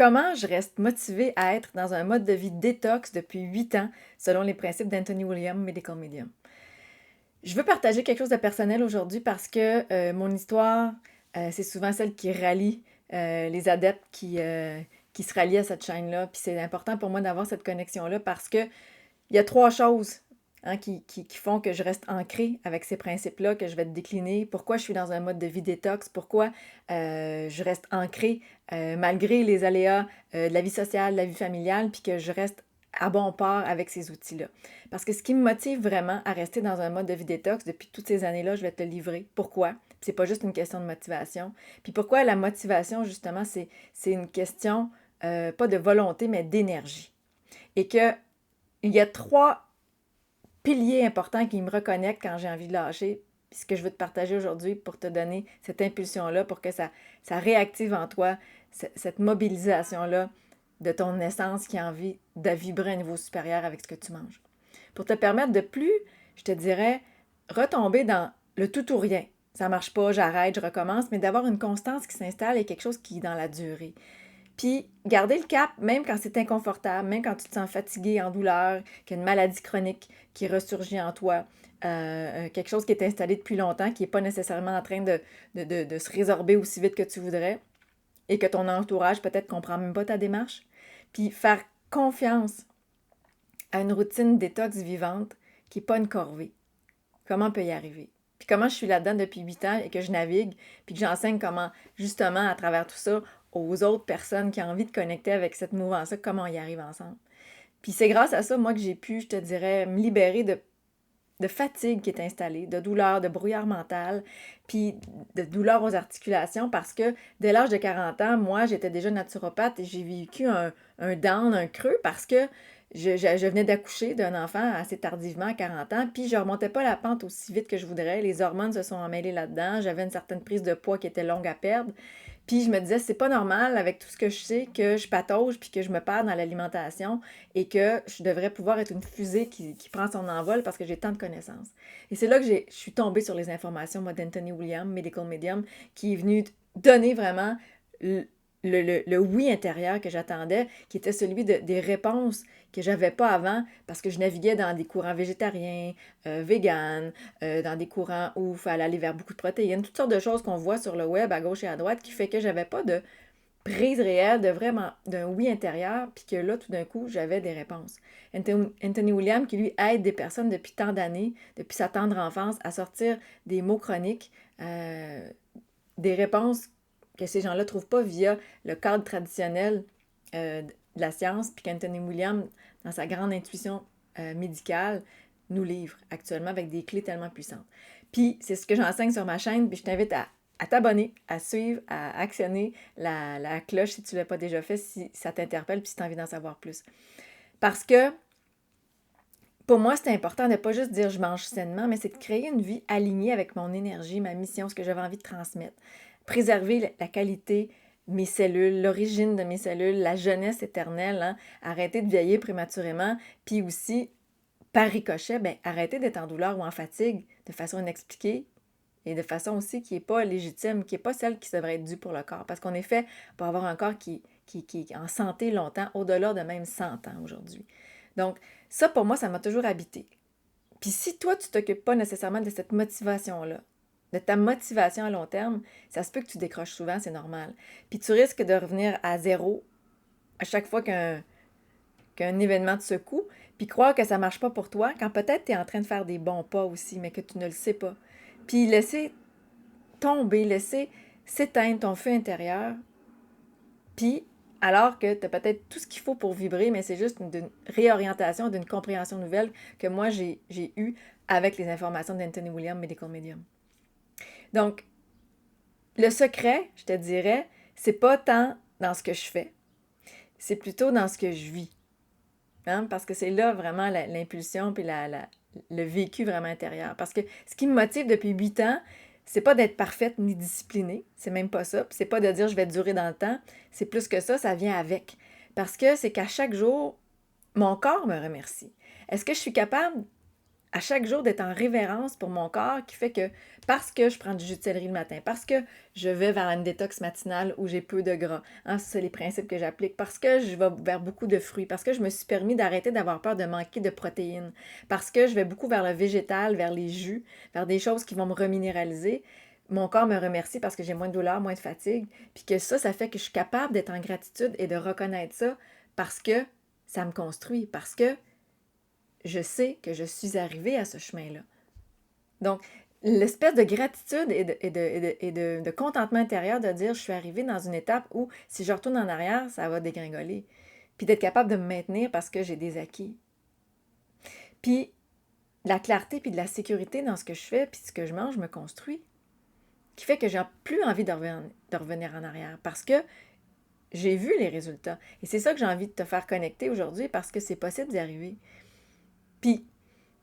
Comment je reste motivée à être dans un mode de vie détox depuis 8 ans, selon les principes d'Anthony William, Medical Medium? Je veux partager quelque chose de personnel aujourd'hui parce que mon histoire, c'est souvent celle qui rallie les adeptes qui se rallient à cette chaîne-là. Puis c'est important pour moi d'avoir cette connexion-là parce que il y a trois choses qui font que je reste ancrée avec ces principes-là, que je vais te décliner. Pourquoi je suis dans un mode de vie détox, pourquoi je reste ancrée malgré les aléas de la vie sociale, de la vie familiale, puis que je reste à bon port avec ces outils-là. Parce que ce qui me motive vraiment à rester dans un mode de vie détox depuis toutes ces années-là, je vais te le livrer. Pourquoi? C'est pas juste une question de motivation. Puis pourquoi la motivation, justement, c'est une question pas de volonté, mais d'énergie. Et que il y a trois piliers importants qui me reconnectent quand j'ai envie de lâcher. Puis ce que je veux te partager aujourd'hui pour te donner cette impulsion-là, pour que ça réactive en toi cette mobilisation-là de ton essence qui a envie de vibrer à un niveau supérieur avec ce que tu manges. Pour te permettre de plus, je te dirais, retomber dans le tout ou rien. Ça marche pas, j'arrête, je recommence, mais d'avoir une constance qui s'installe et quelque chose qui est dans la durée. Puis, garder le cap, même quand c'est inconfortable, même quand tu te sens fatigué, en douleur, qu'il y a une maladie chronique qui ressurgit en toi, quelque chose qui est installé depuis longtemps, qui n'est pas nécessairement en train de se résorber aussi vite que tu voudrais, et que ton entourage peut-être ne comprend même pas ta démarche. Puis, faire confiance à une routine détox vivante qui n'est pas une corvée. Comment on peut y arriver? Puis comment je suis là-dedans depuis 8 ans et que je navigue, puis que j'enseigne comment, justement, à travers tout ça, aux autres personnes qui ont envie de connecter avec cette mouvance-là, comment on y arrive ensemble. Puis c'est grâce à ça, moi, que j'ai pu, je te dirais, me libérer de fatigue qui est installée, de douleur, de brouillard mental, puis de douleur aux articulations, parce que dès l'âge de 40 ans, moi, j'étais déjà naturopathe et j'ai vécu un down, un creux, parce que je venais d'accoucher d'un enfant assez tardivement, à 40 ans, puis je ne remontais pas la pente aussi vite que je voudrais. Les hormones se sont emmêlées là-dedans. J'avais une certaine prise de poids qui était longue à perdre. Puis je me disais, c'est pas normal avec tout ce que je sais que je patauge puis que je me perds dans l'alimentation et que je devrais pouvoir être une fusée qui prend son envol parce que j'ai tant de connaissances. Et c'est là que je suis tombée sur les informations, moi, d'Anthony William, Medical Medium, qui est venu donner vraiment le oui intérieur que j'attendais, qui était celui des réponses que j'avais pas avant parce que je naviguais dans des courants végétariens, véganes, dans des courants où il fallait aller vers beaucoup de protéines, toutes sortes de choses qu'on voit sur le web à gauche et à droite qui fait que j'avais pas de prise réelle de vraiment d'un oui intérieur, puis que là, tout d'un coup, j'avais des réponses. Anthony William, qui lui aide des personnes depuis tant d'années, depuis sa tendre enfance, à sortir des mots chroniques, des réponses que ces gens-là ne trouvent pas via le cadre traditionnel de la science, puis qu'Anthony William, dans sa grande intuition médicale, nous livre actuellement avec des clés tellement puissantes. Puis c'est ce que j'enseigne sur ma chaîne, puis je t'invite à t'abonner, à suivre, à actionner la cloche si tu ne l'as pas déjà fait, si ça t'interpelle, puis si tu as envie d'en savoir plus. Parce que pour moi, c'est important de ne pas juste dire je mange sainement, mais c'est de créer une vie alignée avec mon énergie, ma mission, ce que j'avais envie de transmettre. Préserver la qualité de mes cellules, l'origine de mes cellules, la jeunesse éternelle, hein? Arrêter de vieillir prématurément, puis aussi, par ricochet, ben, arrêter d'être en douleur ou en fatigue de façon inexpliquée et de façon aussi qui n'est pas légitime, qui n'est pas celle qui devrait être due pour le corps. Parce qu'on est fait pour avoir un corps qui est en santé longtemps, au-delà de même 100 ans aujourd'hui. Donc, ça, pour moi, ça m'a toujours habité. Puis si toi, tu ne t'occupes pas nécessairement de cette motivation-là, de ta motivation à long terme, ça se peut que tu décroches souvent, c'est normal. Puis tu risques de revenir à zéro à chaque fois qu'un événement te secoue, puis croire que ça ne marche pas pour toi, quand peut-être tu es en train de faire des bons pas aussi, mais que tu ne le sais pas. Puis laisser tomber, laisser s'éteindre ton feu intérieur, puis alors que tu as peut-être tout ce qu'il faut pour vibrer, mais c'est juste une réorientation, d'une compréhension nouvelle que moi j'ai eue avec les informations d'Anthony William, Medical Medium. Donc, le secret, je te dirais, c'est pas tant dans ce que je fais, c'est plutôt dans ce que je vis. Hein? Parce que c'est là vraiment l'impulsion puis le vécu vraiment intérieur. Parce que ce qui me motive depuis 8 ans, c'est pas d'être parfaite ni disciplinée, c'est même pas ça. Puis c'est pas de dire je vais durer dans le temps, c'est plus que ça vient avec. Parce que c'est qu'à chaque jour, mon corps me remercie. Est-ce que je suis capable à chaque jour d'être en révérence pour mon corps qui fait que parce que je prends du jus de céleri le matin, parce que je vais vers une détox matinale où j'ai peu de gras, hein, c'est les principes que j'applique, parce que je vais vers beaucoup de fruits, parce que je me suis permis d'arrêter d'avoir peur de manquer de protéines, parce que je vais beaucoup vers le végétal, vers les jus, vers des choses qui vont me reminéraliser. Mon corps me remercie parce que j'ai moins de douleur, moins de fatigue, puis que ça fait que je suis capable d'être en gratitude et de reconnaître ça parce que ça me construit, parce que je sais que je suis arrivée à ce chemin-là. Donc, l'espèce de gratitude et de contentement intérieur de dire je suis arrivée dans une étape où si je retourne en arrière, ça va dégringoler. Puis d'être capable de me maintenir parce que j'ai des acquis. Puis la clarté puis de la sécurité dans ce que je fais puis ce que je mange me construit. Qui fait que j'ai plus envie de revenir en arrière parce que j'ai vu les résultats. Et c'est ça que j'ai envie de te faire connecter aujourd'hui parce que c'est possible d'y arriver. Puis,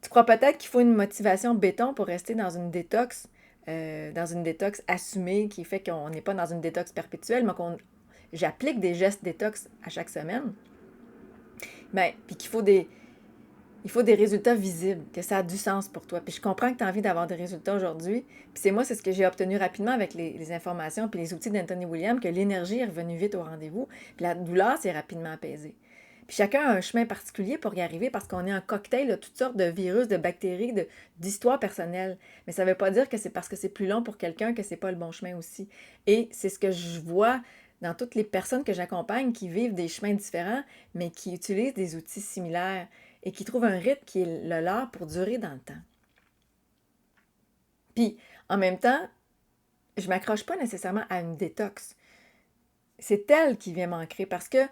tu crois peut-être qu'il faut une motivation béton pour rester dans une détox assumée qui fait qu'on n'est pas dans une détox perpétuelle, mais j'applique des gestes détox à chaque semaine. Ben, puis il faut des résultats visibles, que ça a du sens pour toi. Puis je comprends que tu as envie d'avoir des résultats aujourd'hui. Puis c'est ce que j'ai obtenu rapidement avec les informations puis les outils d'Anthony Williams, que l'énergie est revenue vite au rendez-vous, puis la douleur s'est rapidement apaisée. Puis chacun a un chemin particulier pour y arriver parce qu'on est un cocktail de toutes sortes de virus, de bactéries, d'histoires personnelles. Mais ça ne veut pas dire que c'est parce que c'est plus long pour quelqu'un que c'est pas le bon chemin aussi. Et c'est ce que je vois dans toutes les personnes que j'accompagne qui vivent des chemins différents, mais qui utilisent des outils similaires et qui trouvent un rythme qui est le leur pour durer dans le temps. Puis, en même temps, je ne m'accroche pas nécessairement à une détox. C'est elle qui vient m'ancrer parce que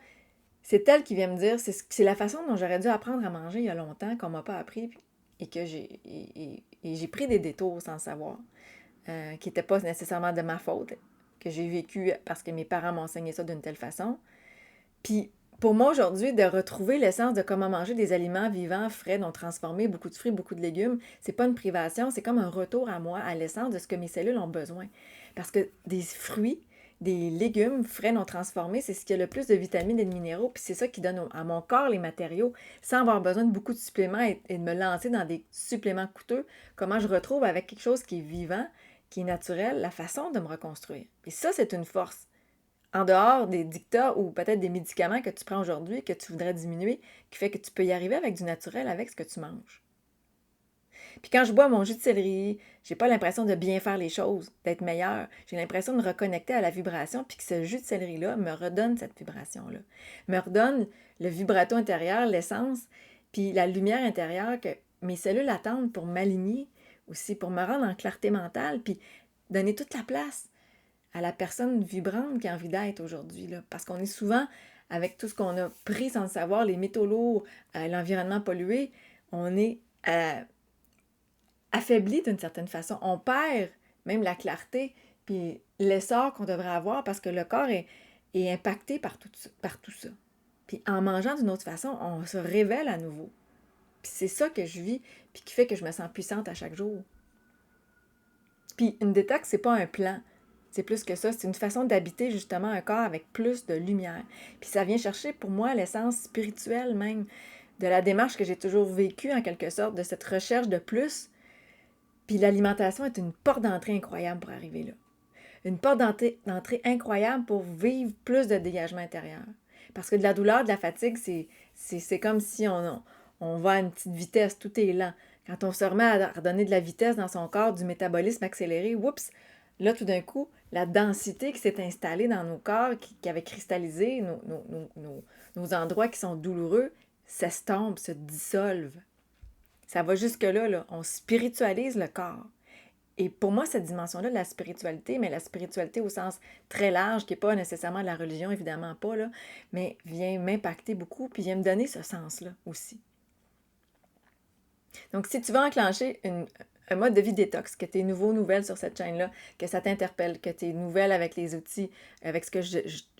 c'est elle qui vient me dire, c'est la façon dont j'aurais dû apprendre à manger il y a longtemps, qu'on ne m'a pas appris, et que j'ai pris des détours sans le savoir, qui n'étaient pas nécessairement de ma faute, que j'ai vécu parce que mes parents m'ont enseigné ça d'une telle façon. Puis, pour moi, aujourd'hui, de retrouver l'essence de comment manger des aliments vivants, frais, non transformés, beaucoup de fruits, beaucoup de légumes, c'est pas une privation, c'est comme un retour à moi, à l'essence de ce que mes cellules ont besoin. Parce que des fruits, des légumes frais, non transformés, c'est ce qui a le plus de vitamines et de minéraux, puis c'est ça qui donne à mon corps les matériaux, sans avoir besoin de beaucoup de suppléments et de me lancer dans des suppléments coûteux. Comment je retrouve avec quelque chose qui est vivant, qui est naturel, la façon de me reconstruire. Et ça, c'est une force en dehors des dictats ou peut-être des médicaments que tu prends aujourd'hui, que tu voudrais diminuer, qui fait que tu peux y arriver avec du naturel, avec ce que tu manges. Puis quand je bois mon jus de céleri, j'ai pas l'impression de bien faire les choses, d'être meilleure. J'ai l'impression de me reconnecter à la vibration, puis que ce jus de céleri-là me redonne cette vibration-là. Me redonne le vibrato intérieur, l'essence, puis la lumière intérieure que mes cellules attendent pour m'aligner aussi, pour me rendre en clarté mentale, puis donner toute la place à la personne vibrante qui a envie d'être aujourd'hui. Là. Parce qu'on est souvent, avec tout ce qu'on a pris sans le savoir, les métaux lourds, l'environnement pollué, on est affaibli d'une certaine façon. On perd même la clarté, puis l'essor qu'on devrait avoir parce que le corps est impacté par tout ça. Puis en mangeant d'une autre façon, on se révèle à nouveau. Puis c'est ça que je vis, puis qui fait que je me sens puissante à chaque jour. Puis une détox, c'est pas un plan. C'est plus que ça, c'est une façon d'habiter justement un corps avec plus de lumière. Puis ça vient chercher pour moi l'essence spirituelle même de la démarche que j'ai toujours vécue en quelque sorte, de cette recherche de plus. Puis l'alimentation est une porte d'entrée incroyable pour arriver là. Une porte d'entrée incroyable pour vivre plus de dégagement intérieur. Parce que de la douleur, de la fatigue, c'est comme si on va à une petite vitesse, tout est lent. Quand on se remet à redonner de la vitesse dans son corps, du métabolisme accéléré, oups, là, tout d'un coup, la densité qui s'est installée dans nos corps, qui avait cristallisé nos endroits qui sont douloureux, s'estompe, se dissolvent. Ça va jusque-là, là. On spiritualise le corps. Et pour moi, cette dimension-là de la spiritualité, mais la spiritualité au sens très large, qui n'est pas nécessairement de la religion, évidemment pas, là, mais vient m'impacter beaucoup, puis vient me donner ce sens-là aussi. Donc, si tu veux enclencher un mode de vie détox, que tu es nouvelle sur cette chaîne-là, que ça t'interpelle, que tu es nouvelle avec les outils, avec ce que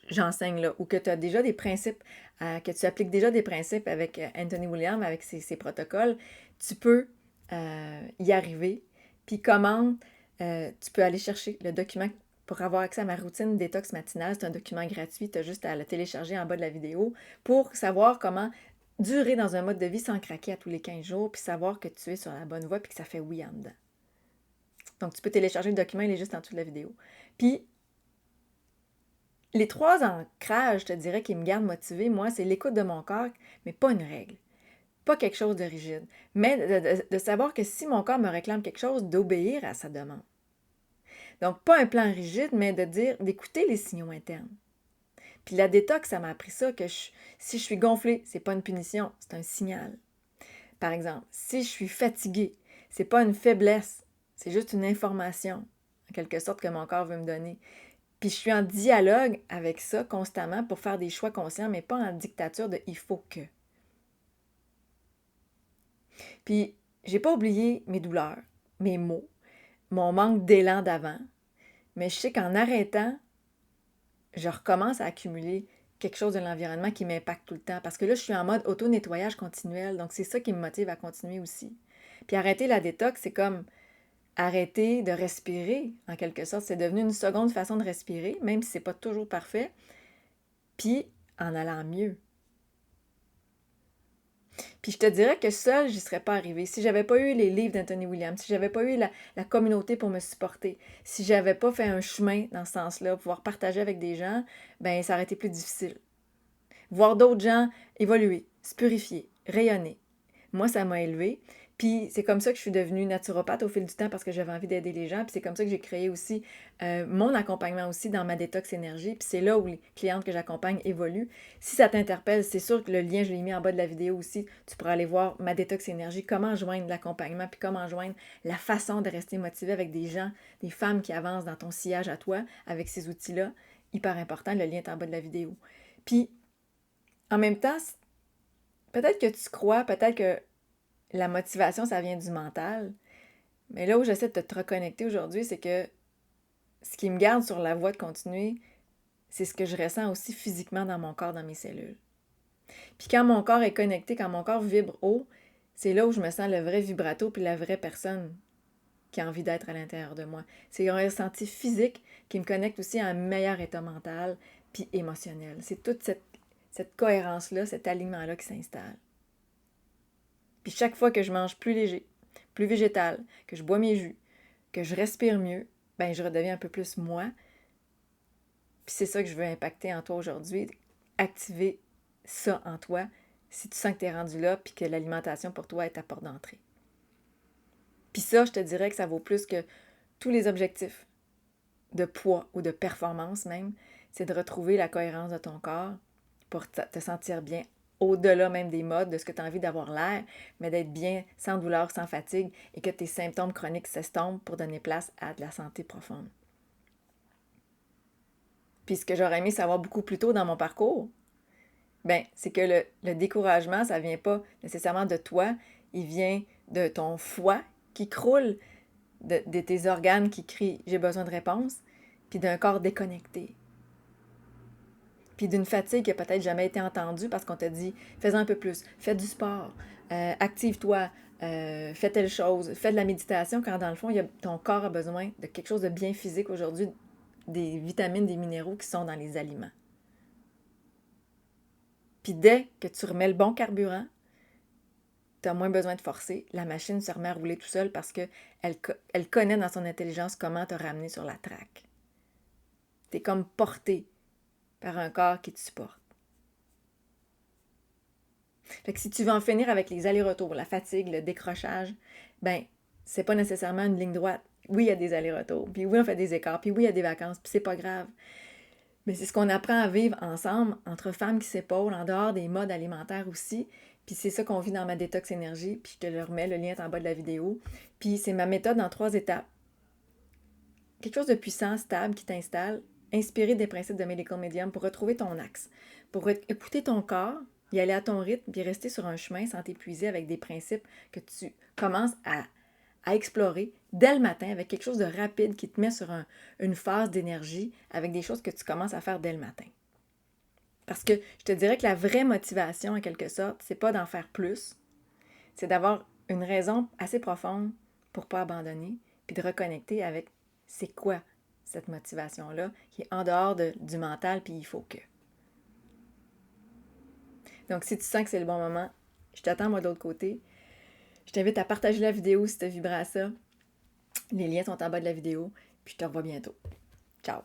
j'enseigne là, ou que tu as déjà des principes, que tu appliques déjà des principes avec Anthony Williams, avec ses protocoles, tu peux y arriver. Puis comment tu peux aller chercher le document pour avoir accès à ma routine détox matinale. C'est un document gratuit, tu as juste à le télécharger en bas de la vidéo pour savoir comment durer dans un mode de vie sans craquer à tous les 15 jours, puis savoir que tu es sur la bonne voie, puis que ça fait oui en dedans. Donc, tu peux télécharger le document, il est juste en dessous de la vidéo. Puis, les 3 ancrages, je te dirais, qui me gardent motivée, moi, c'est l'écoute de mon corps, mais pas une règle. Pas quelque chose de rigide. Mais de savoir que si mon corps me réclame quelque chose, d'obéir à sa demande. Donc, pas un plan rigide, mais d'écouter les signaux internes. Puis la détox, ça m'a appris ça, que si je suis gonflée, c'est pas une punition, c'est un signal. Par exemple, si je suis fatiguée, c'est pas une faiblesse, c'est juste une information, en quelque sorte, que mon corps veut me donner. Puis je suis en dialogue avec ça constamment pour faire des choix conscients, mais pas en dictature de il faut que. Puis j'ai pas oublié mes douleurs, mes maux, mon manque d'élan d'avant, mais je sais qu'en arrêtant, je recommence à accumuler quelque chose de l'environnement qui m'impacte tout le temps. Parce que là, je suis en mode auto-nettoyage continuel. Donc, c'est ça qui me motive à continuer aussi. Puis arrêter la détox, c'est comme arrêter de respirer, en quelque sorte. C'est devenu une seconde façon de respirer, même si c'est pas toujours parfait. Puis en allant mieux. Puis je te dirais que seule, j'y serais pas arrivée. Si j'avais pas eu les livres d'Anthony Williams, si j'avais pas eu la communauté pour me supporter, si j'avais pas fait un chemin dans ce sens-là, pouvoir partager avec des gens, ben ça aurait été plus difficile. Voir d'autres gens évoluer, se purifier, rayonner. Moi, ça m'a élevée. Puis c'est comme ça que je suis devenue naturopathe au fil du temps parce que j'avais envie d'aider les gens. Puis c'est comme ça que j'ai créé aussi mon accompagnement aussi dans ma détox énergie. Puis c'est là où les clientes que j'accompagne évoluent. Si ça t'interpelle, c'est sûr que le lien, je l'ai mis en bas de la vidéo aussi. Tu pourras aller voir ma détox énergie, comment joindre l'accompagnement, puis comment joindre la façon de rester motivé avec des gens, des femmes qui avancent dans ton sillage à toi avec ces outils-là. Hyper important, le lien est en bas de la vidéo. Puis en même temps, peut-être que tu crois, peut-être que la motivation, ça vient du mental. Mais là où j'essaie de te reconnecter aujourd'hui, c'est que ce qui me garde sur la voie de continuer, c'est ce que je ressens aussi physiquement dans mon corps, dans mes cellules. Puis quand mon corps est connecté, quand mon corps vibre haut, c'est là où je me sens le vrai vibrato puis la vraie personne qui a envie d'être à l'intérieur de moi. C'est un ressenti physique qui me connecte aussi à un meilleur état mental puis émotionnel. C'est toute cette cohérence-là, cet alignement-là qui s'installe. Puis chaque fois que je mange plus léger, plus végétal, que je bois mes jus, que je respire mieux, ben je redeviens un peu plus moi. Puis c'est ça que je veux impacter en toi aujourd'hui, activer ça en toi si tu sens que tu es rendu là puis que l'alimentation pour toi est ta porte d'entrée. Puis ça, je te dirais que ça vaut plus que tous les objectifs de poids ou de performance même, c'est de retrouver la cohérence de ton corps pour te sentir bien au-delà même des modes, de ce que tu as envie d'avoir l'air, mais d'être bien sans douleur, sans fatigue et que tes symptômes chroniques s'estompent pour donner place à de la santé profonde. Puis ce que j'aurais aimé savoir beaucoup plus tôt dans mon parcours, ben, c'est que le découragement, ça vient pas nécessairement de toi, il vient de ton foie qui croule, de tes organes qui crient « j'ai besoin de réponse », puis d'un corps déconnecté. Puis d'une fatigue qui n'a peut-être jamais été entendue parce qu'on t'a dit « fais-en un peu plus, fais du sport, active-toi, fais telle chose, fais de la méditation », quand dans le fond, ton corps a besoin de quelque chose de bien physique aujourd'hui, des vitamines, des minéraux qui sont dans les aliments. Puis dès que tu remets le bon carburant, tu as moins besoin de forcer. La machine se remet à rouler tout seul parce qu'elle connaît dans son intelligence comment te ramener sur la traque. Tu es comme porté par un corps qui te supporte. Fait que si tu veux en finir avec les allers-retours, la fatigue, le décrochage, ben, c'est pas nécessairement une ligne droite. Oui, il y a des allers-retours, puis oui, on fait des écarts, puis oui, il y a des vacances, puis c'est pas grave. Mais c'est ce qu'on apprend à vivre ensemble, entre femmes qui s'épaulent, en dehors des modes alimentaires aussi. Puis c'est ça qu'on vit dans ma détox énergie, puis je te le remets, le lien est en bas de la vidéo. Puis c'est ma méthode en 3 étapes. Quelque chose de puissant, stable, qui t'installe, inspiré des principes de Medical Medium pour retrouver ton axe, pour écouter ton corps, y aller à ton rythme, puis rester sur un chemin sans t'épuiser avec des principes que tu commences à explorer dès le matin avec quelque chose de rapide qui te met sur une phase d'énergie avec des choses que tu commences à faire dès le matin. Parce que je te dirais que la vraie motivation, en quelque sorte, c'est pas d'en faire plus, c'est d'avoir une raison assez profonde pour ne pas abandonner, puis de reconnecter avec c'est quoi cette motivation-là qui est en dehors du mental, puis il faut que. Donc, si tu sens que c'est le bon moment, je t'attends, moi, de l'autre côté. Je t'invite à partager la vidéo si tu as vibré à ça. Les liens sont en bas de la vidéo. Puis je te revois bientôt. Ciao!